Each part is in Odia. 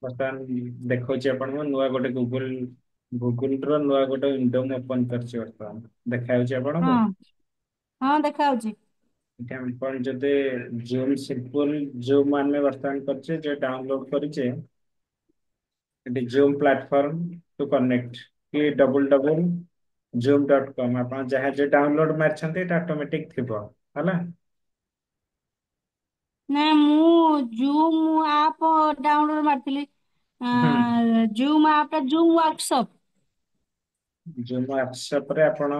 ବର୍ତ୍ତମାନ ଦେଖଉଛି ଆପଣଙ୍କୁ ନୂଆ ଗୋଟେ ଗୁଗୁଲ ର ନୂଆ ଗୋଟେ ୱିଣ୍ଡୋ ମୁଁ ଓପନ କରିଛି ବର୍ତ୍ତମାନ ଦେଖାଯାଉଛି ଆପଣଙ୍କୁ। ହଁ ହଁ ଦେଖା ହଉଛି। ଏଠି ଆପଣ ଯଦି ଜୁମ୍ ସିମ୍ପଲ ଜୁମ୍ ଆମେ ବର୍ତ୍ତମାନ କରିଛେ ଯେ ଡାଉନଲୋଡ କରିଛେ ଏଠି ଜୁମ୍ ପ୍ଲାଟଫର୍ମ ଟୁ କନେକ୍ଟ କି www.zoom.com ଆପଣ ଯାହା ଯେ ଡାଉନଲୋଡ ମାରିଛନ୍ତି ଏଟା ଅଟୋମେଟିକ ଥିବ ହେଲା। ନା ମୁଁ ଜୁମ୍ ଆପ୍ ଡାଉନଲୋଡ ମାରିଥିଲି। ହୁଁ। ଜୁମ୍ ଆପ୍ ଟା ଜୁମ୍ ୱାର୍କସପ୍। ଜୁମ୍ ହ୍ୱାଟ୍ସଆପ ରେ ଆପଣ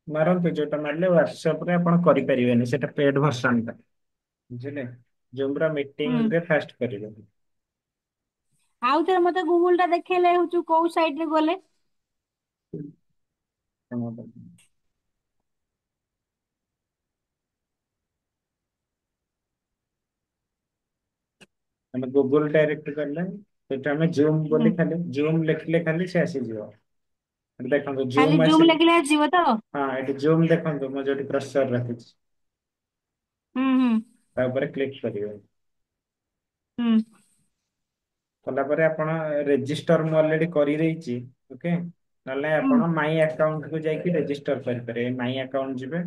ମାରନ୍ତୁ ଯୋଉଟା ମାରିଲେ ହ୍ୱାଟ୍ସଆପ ରେ ଆପଣ କରିପାରିବେନି ସେଟା ପେଡ ଭର୍ସନ ଟା ବୁଝିଲେ। ଜୁମ୍ ର ହୁଁ। ମିଟିଂ ରେ ଫାଷ୍ଟ କରିବେ। ଆଉ ଥରେ ମତେ ଗୁଗୁଲ ଟା ଦେଖେଇଲେ ହଉଛି କୋଉ ସାଇଟ ରେ ଗଲେ। ଆମେ ଗୁଗୁଲ ଡାଇରେକ୍ଟ କଲେ ସେଠି ଆମେ ଜୁମ୍ ହୁଁ। ବୋଲି ଖାଲି ଜୁମ୍ ଲେଖିଲେ ଖାଲି ସେ ଆସିଯିବ। ଏଠି ଦେଖନ୍ତୁ ଖାଲି ଜୁମ୍ ଜୁମ୍ ଆସିଲେ ଲେଖିଲେ ଯିବ ତ? ହଁ ଏଠି ଜୁମ୍ ଦେଖନ୍ତୁ ମୁଁ ଯୋଉଠି କ୍ରସର ରଖିଛି ହୁଁ ହୁଁ ତା ଉପରେ କ୍ଲିକ୍ କରିବେ। ହୁଁ କଲା ପରେ ଆପଣ ରେଜିଷ୍ଟର ମୁଁ ଅଲରେଡି କରିଦେଇଛି ଓକେ। ନହେଲେ ହୁଁ ଆପଣ ମାଇ ଆକାଉଣ୍ଟ କୁ ଯାଇକି ରେଜିଷ୍ଟର କରିପାରିବେ ମାଇ ଆକାଉଣ୍ଟ ଯିବେ।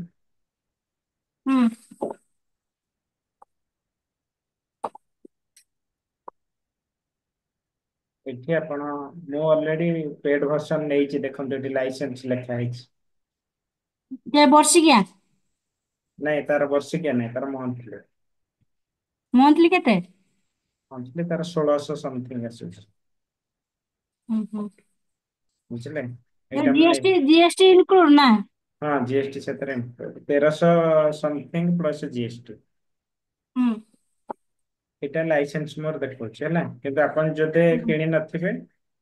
ହୁଁ ଏଠି ଆପଣ ମୁଁ ଅଲରେଡି ପେଡ ଭର୍ସନ ନେଇଛି ଦେଖନ୍ତୁ ଏଠି ଲାଇସେନ୍ସ ଲେଖା ହେଇଛି। କେ ବର୍ଷିକିଆ? ନାଇଁ ତାର ବର୍ଷିକିଆ ନାଇଁ ତାର ମନ୍ଥଲି। ମନ୍ଥଲି କେତେ? ମନ୍ଥଲି ତାର 1600 ସମଥିଙ୍ଗ ଆସୁଛି। ହୁଁ ହୁଁ। ବୁଝିଲେ ଏଇଟା ମୁଁ ନେଇ ଜିଏସଟି ଇନକ୍ଲୁଡ ନା? ହଁ ଜିଏସଟି ସେଥିରେ ଇନକ୍ଲୁଡ 1300 ସମଥିଙ୍ଗ ପ୍ଲସ ଜିଏସଟି। ହୁଁ ଏଇଟା ଲାଇସେନ୍ସ ମୋର ଦେଖଉଛି ହେଲା କିନ୍ତୁ ଆପଣ ଯଦି ହୁଁ କିଣି ନଥିବେ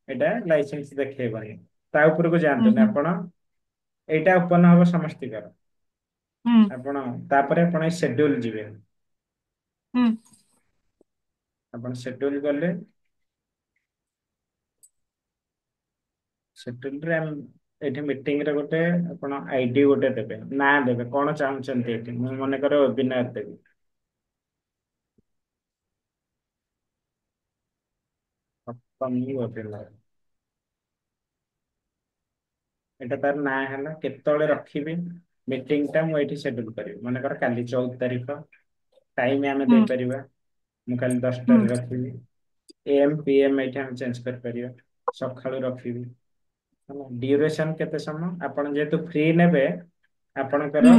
ଏଇଟା ଲାଇସେନ୍ସ ଦେଖେଇବନି ତା ଉପରକୁ ହୁଁ ଯାଆନ୍ତୁନି ହୁଁ ଆପଣ ଏଇଟା ଓପନ ହବ ସମସ୍ତିଙ୍କର ହୁଁ ଆପଣ ତାପରେ ଆପଣ ଏଇ ସେଡ୍ୟୁଲ ଯିବେ। ହୁଁ ଆପଣ ସେଡ୍ୟୁଲ ଗଲେ ସେଡ୍ୟୁଲ ରେ ଏଇଠି ମିଟିଂରେ ଗୋଟେ ଆପଣ ଆଇଡି ଗୋଟେ ଦେବେ ନାଁ ଦେବେ କଣ ଚାହୁଁଛନ୍ତି ଏଠି ମୁଁ ମନେକର ୱେବିନାର ଦେବି। ୱେବିନାର ଏଇଟା ତାର ନାଁ ହେଲା କେତେବେଳେ ରଖିବି ମିଟିଂ ଟା ମୁଁ ଏଇଠି ସେଡ୍ୟୁଲ କରିବି ମନେକର କାଲି 14 ତାରିଖ ଟାଇମ ଆମେ ହୁଁ ଦେଇପାରିବା ମୁଁ କାଲି ହୁଁ 10ଟାରେ ରଖିବି। ଏଏମ୍ ପିଏମ୍ ଏଇଠି ଆମେ ଚେଞ୍ଜ କରିପାରିବା ସକାଳୁ ରଖିବି। ଡ୍ୟୁରେସନ କେତେ ସମୟ ଆପଣ ଯେହେତୁ ଫ୍ରି ନେବେ ଆପଣଙ୍କର ହୁଁ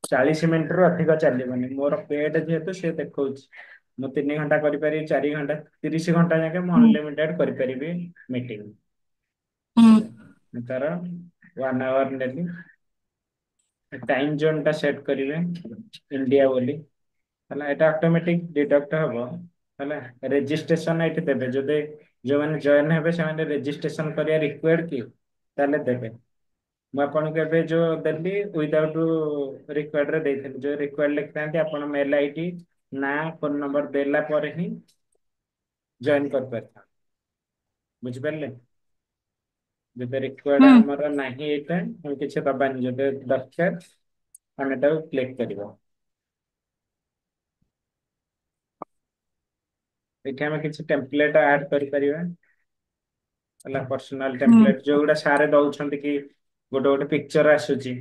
40 ମିନିଟ ରୁ ଅଧିକ ଚାଲିବନି ମୋର ପେଡ ଯେହେତୁ ସେ ଦେଖଉଛି। ମୁଁ 3 ଘଣ୍ଟା କରିପାରିବି 4 ଘଣ୍ଟା 30 ଘଣ୍ଟା ଯାକେ ମୁଁ ହୁଁ ଅନଲିମିଟେଡ କରିପାରିବି ମିଟିଂ। ହୁଁ ବୁଝିଲେ ମୁଁ ତାର 1 ଆୱାର ନେଲି। ଟାଇମ ଜୋନ୍ ଟା ସେଟ କରିବେ ଇଣ୍ଡିଆ ବୋଲି। ହେଲା ଏଟା ଅଟୋମେଟିକ ଡିଡକ୍ଟ ହବ ହେଲା ରେଜିଷ୍ଟ୍ରେସନ ଏଇଠି ଦେବେ ଯଦି ଯୋଉମାନେ ଜଏନ ହେବେ ସେମାନେ ରେଜିଷ୍ଟ୍ରେସନ କରିବା ରିକ୍ୱେର୍ଡ କି ତାହେଲେ ଦେବେ। ମୁଁ ଆପଣଙ୍କୁ ଏବେ ଯୋଉ ଦେଲି ୱିଦାଉଟ୍ ରିକ୍ୱେର୍ଡ ଦେଇଥିଲି ଯୋଉ ରିକ୍ୱେର୍ଡ ଲେଖିଥାନ୍ତି ଆପଣ ମେଲ ଆଇଡି ନା ଫୋନ ନମ୍ବର ଦେଲା ପରେ ହିଁ ଜଏନ କରିପାରିବ ବୁଝିପାରିଲେ। ଯଦି ରିକ୍ୱେର୍ଡ ହୁଁ ଆମର ନାହିଁ ଏଇଟା ଆମେ କିଛି ଦବାନି ଯଦି ଦରକାର ଆମେ ତାକୁ କ୍ଲିକ୍ କରିବା। ଏଠି ଆମେ କିଛି ଟେମ୍ପଲେଟ ଆଡ କରିପାରିବା ହେଲା ପର୍ସନାଲ ହୁଁ ଟେମ୍ପଲେଟ ଯୋଉଗୁଡା ସାର୍ ଦଉଛନ୍ତି କି ଗୋଟେ ଗୋଟେ ପିକଚର ଆସୁଛି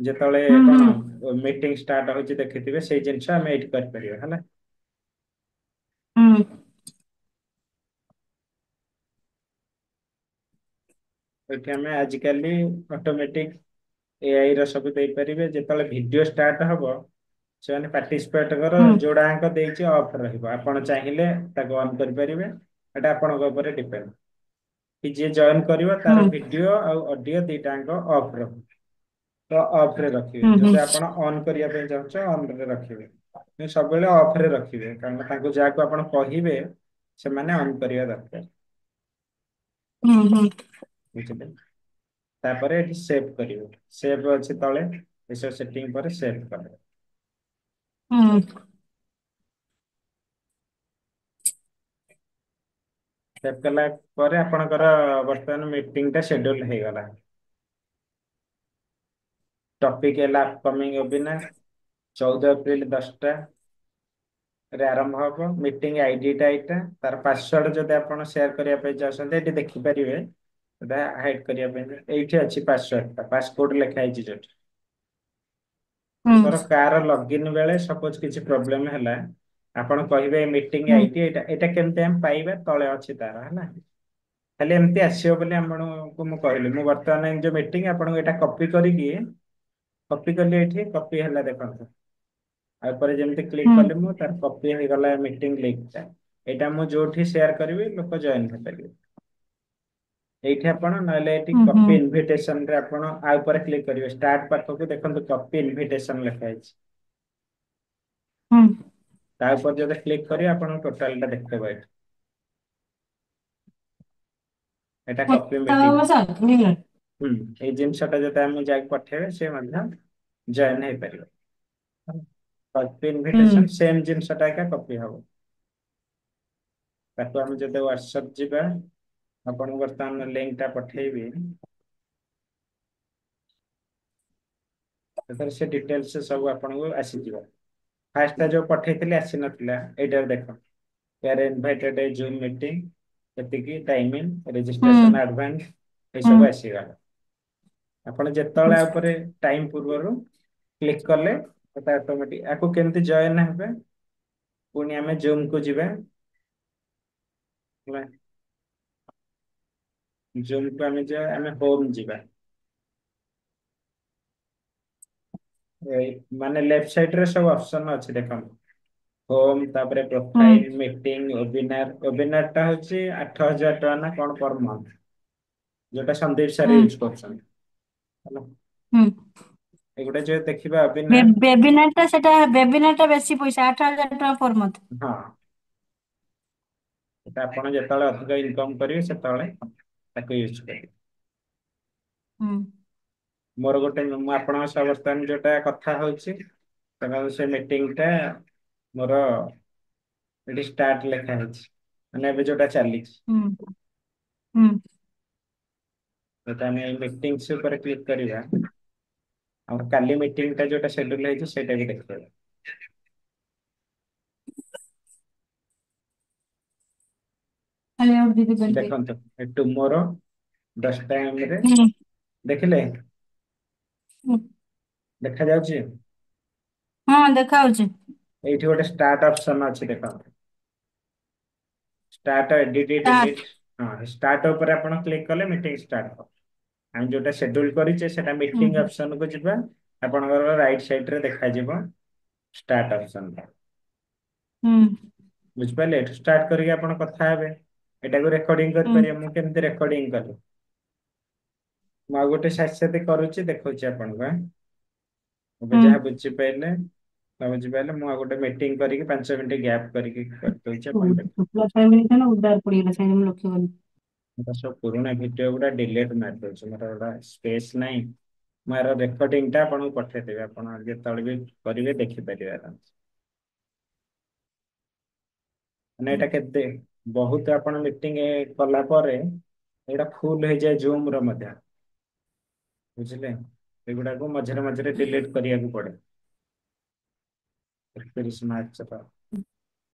ଯେତେବେଳେ ହୁଁ ହୁଁ କଣ ମିଟିଂ ଷ୍ଟାର୍ଟ ହଉଛି ଦେଖିଥିବେ ସେଇ ଜିନିଷ ଆମେ ଏଇଠି କରିପାରିବା ହେଲା। ହୁଁ ଏଠି ଆମେ ଆଜିକାଲି ଅଟୋମେଟିକ ଏଆଇ ର ସବୁ ଦେଇପାରିବେ ଯେତେବେଳେ ଭିଡିଓ ଷ୍ଟାର୍ଟ ହବ ସେମାନେ ପାର୍ଟିସିପେଟଙ୍କର ହୁଁ ଯୋଡାଙ୍କ ଦେଇଛି ଅଫ୍ ରହିବ ଆପଣ ଚାହିଁଲେ ତାକୁ ଅନ୍ କରିପାରିବେ ଏଟା ଆପଣଙ୍କ ଉପରେ ଡିପେଣ୍ଡ କି ଯିଏ ଜଏନ କରିବ ହୁଁ ତାର ଭିଡିଓ ଆଉ ଅଡିଓ ଦିଟାଙ୍କ ଅଫ୍ ରହୁ ତ ଅଫ ରେ ରଖିବେ ହୁଁ ହୁଁ ଯଦି ଆପଣ ଅନ୍ କରିବା ପାଇଁ ଚାହୁଁଛ ଅନ ରେ ରଖିବେ। ସବୁବେଳେ ଅଫ ରେ ରଖିବେ କାରଣ ତାଙ୍କୁ ଯାହାକୁ ଆପଣ କହିବେ ସେମାନେ ଅନ୍ କରିବା ଦରକାର। ହୁଁ ହୁଁ ବୁଝିଲେ ତାପରେ ଏଠି ସେଭ କରିବେ ସେଭ ଅଛି ତଳେ ଏସବୁ ସେଟିଂ ପରେ ସେଭ କଲେ ହୁଁ ସେଭ୍ କଲା ପରେ ଆପଣଙ୍କର ବର୍ତ୍ତମାନ ମିଟିଂ ଟା ସେଡ୍ୟୁଲ ହେଇଗଲା। ଟପିକ ହେଲା ଅପକମିଂ ୱେବିନାର 14 ଏପ୍ରିଲ 10ଟା ରେ ଆରମ୍ଭ ହବ। ମିଟିଂ ଆଇଡିଟା ଏଇଟା, ତାର ପାସୱାର୍ଡ ଯଦି ଆପଣ ସେୟାର କରିବା ପାଇଁ ଚାହୁଁଛନ୍ତି ଏଠି ଦେଖିପାରିବେ। ଏଟା ହାଇଡ୍ କରିବା ପାଇଁ ଏଇଠି ଅଛି ପାସୱାର୍ଡଟା, ପାସକୋଡ୍ ଲେଖା ହେଇଛି ଯୋଉଠି। ହୁଁ ଧର କାର ଲଗଇନ ବେଳେ ସପୋଜ କିଛି ପ୍ରୋବ୍ଲେମ ହେଲା, ଆପଣ କହିବେ ମିଟିଂ ହୁଁ ଆଇଡି ଏଇଟା, ଏଇଟା କେମିତି ଆମେ ପାଇବା? ତଳେ ଅଛି ତାର ହେଲା। ଖାଲି ଏମିତି ଆସିବ ବୋଲି ଆପଣଙ୍କୁ ମୁଁ କହିଲି। ମୁଁ ବର୍ତ୍ତମାନ ଯୋଉ ମିଟିଂ ଆପଣଙ୍କୁ ଏଇଟା କପି କରିକି, କପି କଲି ଏଇଠି କପି ହେଲା ଦେଖନ୍ତୁ। ଆଉ ପରେ ଯେମିତି କ୍ଲିକ୍ ହୁଁ କଲି ମୁଁ, ତାର କପି ହେଇଗଲା ମିଟିଂ ଲିଙ୍କଟା। ଏଇଟା ମୁଁ ଯୋଉଠି ସେୟାର କରିବି ଲୋକ ଜଏନ ହେଇପାରିବେ। ଏଇଠି ଆପଣ ନହେଲେ ଏଠି ହୁଁ ହୁଁ କପି ଇନଭିଟେସନ ରେ ଆପଣ ଆଉ ଉପରେ କ୍ଲିକ୍ କରିବେ, ଷ୍ଟାର୍ଟ ପାଖକୁ ଦେଖନ୍ତୁ କପି ଇନଭିଟେସନ ଲେଖା ହେଇଛି। ହୁଁ। ତା ଉପରେ ଯଦି କ୍ଲିକ୍ କରିବେ ଆପଣଙ୍କୁ ଟୋଟାଲ ଟା ଦେଖେଇବ ଏଠି। ଏଟା କପି ମିଟିଂ। ହୁଁ, ଏଇ ଜିନିଷଟା ଯଦି ଆମେ ଯାଇ ପଠେଇବେ ସେ ମଧ୍ୟ ଜଏନ ହେଇପାରିବ। କପି ହୁଁ ଇନଭିଟେସନ ସେମ ଜିନିଷଟା ଏକା କପି ହବ। ତାକୁ ଆମେ ଯଦି ହ୍ୱାଟ୍ସଆପ୍ ଯିବା, ଆପଣଙ୍କୁ ବର୍ତ୍ତମାନ ଲିଙ୍କ ଟା ପଠେଇବି। ସେଥିରେ ସେ ଡିଟେଲସ ସବୁ ଆପଣଙ୍କୁ ଆସିଯିବ। ଫାଷ୍ଟ ଯୋଉ ପଠେଇଥିଲି ଆସିନଥିଲା, ଏଇଟାରେ ଦେଖ। ୟାର ଇନଭାଇଟେଡ ଏ ଜୁମ୍ ମିଟିଂ, ଏତିକି ଟାଇମିଂ ହୁଁ ରେଜିଷ୍ଟ୍ରେସନ ଆଡଭାନ୍ସ ହୁଁ ଏସବୁ ଆସିଗଲା। ଆପଣ ଯେତେବେଳେ ଆ ଉପରେ ଟାଇମ ପୂର୍ବରୁ କ୍ଲିକ୍ କଲେ ସେଟା ଅଟୋମେଟିକ, ଆକୁ କେମିତି ଜଏନ ହେବେ? ପୁଣି ଆମେ ଜୁମ୍ କୁ ଯିବା ହେଲା। ଜୁମ୍ କୁ ଆମେ ଯିବା, ଆମେ ହୋମ ଯିବା। ଏଇ ମାନେ ଲେଫ୍ଟ ସାଇଡ ରେ ସବୁ ଅପସନ ଅଛି ଦେଖନ୍ତୁ। ହୋମ, ତାପରେ ହୁଁ ପ୍ରୋଫାଇଲ, ମିଟିଂ, ୱେବିନାର। ୱେବିନାର ଟା ହଉଛି 8,000 ଟଙ୍କା ନା କଣ ପର ମନ୍ଥ। ଯୋଉଟା ସନ୍ଦୀପ ସାର ହୁଁ ୟୁଜ କରୁଛନ୍ତି ହେଲା। ହୁଁ। ଏଇଗୁଟା ଯୋଉ ଦେଖିବା ୱେବିନାର। ବେବିନାର ସେଟା ବେବିନାର ଟା ବେଶୀ ପଇସା, 8,000 ଟଙ୍କା ପର ମନ୍ଥ। ହଁ। ସେଟା ଆପଣ ଯେତେବେଳେ ଅଧିକ ଇନକମ୍ କରିବେ ସେତେବେଳେ ତାକୁ ୟୁଜ କରିବେ। ହୁଁ। ମୋର ଗୋଟେ, ମୁଁ ଆପଣଙ୍କ ସହ ବର୍ତ୍ତମାନ ଯୋଉଟା କଥା ହଉଛି, ସେ ମିଟିଂ ଟା ମୋର ଏଠି ଷ୍ଟାର୍ଟ ଲେଖା ହେଇଛି, ମାନେ ଏବେ ଯୋଉଟା ଚାଲିଛି। ହୁଁ ହୁଁ। ଯଦି ଆମେ ଏଇ ମିଟିଂସ୍ ଉପରେ କ୍ଲିକ୍ କରିବା, ଆମର କାଲି ମିଟିଂ ଟା ଯୋଉଟା ସେଡ୍ୟୁଲ ହେଇଛି ସେଇଟା ବି ଦେଖିପାରିବା। ଖାଲି ଆଉ ଦିଦି କରିବେ। ଦେଖନ୍ତୁ ଏ ଟୁମୋର 10ଟା AM ରେ ହୁଁ ଦେଖିଲେ? ହୁଁ। ଦେଖା ଯାଉଛି? ହଁ ଦେଖା ହଉଛି। ଏଇଠି ଗୋଟେ ଷ୍ଟାର୍ଟ ଅପସନ ଅଛି ଦେଖ। Start edit start. ଡିଲିଟ। ହଁ, ଷ୍ଟାର୍ଟ ଉପରେ ଆପଣ କ୍ଲିକ୍ କଲେ ମିଟିଂ ଷ୍ଟାର୍ଟ ହବ। ଆମେ ଯୋଉଟା ସେଡ୍ୟୁଲ କରିଛେ ସେଟା ହୁଁ ମିଟିଂ ଅପସନ କୁ ଯିବା। ଆପଣଙ୍କର ରାଇଟ ସାଇଡ ରେ ଦେଖାଯିବ ଷ୍ଟାର୍ଟ ଅପସନ ଟା। ହୁଁ। ବୁଝିପାରିଲେ? ଏଠୁ ଷ୍ଟାର୍ଟ କରିକି ଆପଣ କଥା ହେବେ। ଏଟାକୁ ରେକର୍ଡିଂ ହୁଁ କରିପାରିବେ। ମୁଁ କେମିତି ରେକର୍ଡିଂ କଲି? ମୁଁ ଆଉ ଗୋଟେ କରୁଛି ଦେଖଉଛି ଆପଣଙ୍କୁ ଆଁ। ଏବେ ହୁଁ। ଯାହା ବୁଝିପାରିଲେ ନ ବୁଝିପାରିଲେ ମୁଁ ଆଉ ଗୋଟେ ମିଟିଂ କରିକି 5 ମିନିଟ ଗ୍ୟାପ୍ କରିକି କରିଦଉଛି ଆପଣ ଦେଖ। ମୋର ସବୁ ପୁରୁଣା ଭିଡିଓ ଗୁଡା ଡିଲେଟ ମାରିଦଉଛି, ମୋର ଗୋଟା ସ୍ପେସ୍ ନାହିଁ। ମୁଁ ଆର ରେକର୍ଡିଂ ଟା ଆପଣଙ୍କୁ ପଠେଇଦେବି, ଆପଣ ଯେତେବେଳେ ବି କରିବେ ଦେଖିପାରିବେ ଆରାମସେ। ମାନେ ଏଇଟା କେତେ ବହୁତ ଆପଣ ମିଟିଂ କଲା ପରେ ଏଇଟା ଫୁଲ ହେଇଯାଏ ଜୁମ ର ମଧ୍ୟ। ବୁଝିଲେ? ଏଗୁଡାକୁ ମଝିରେ ମଝିରେ ଡିଲିଟ କରିବାକୁ ପଡେ। 31 ମାର୍ଚ୍ଚ ର।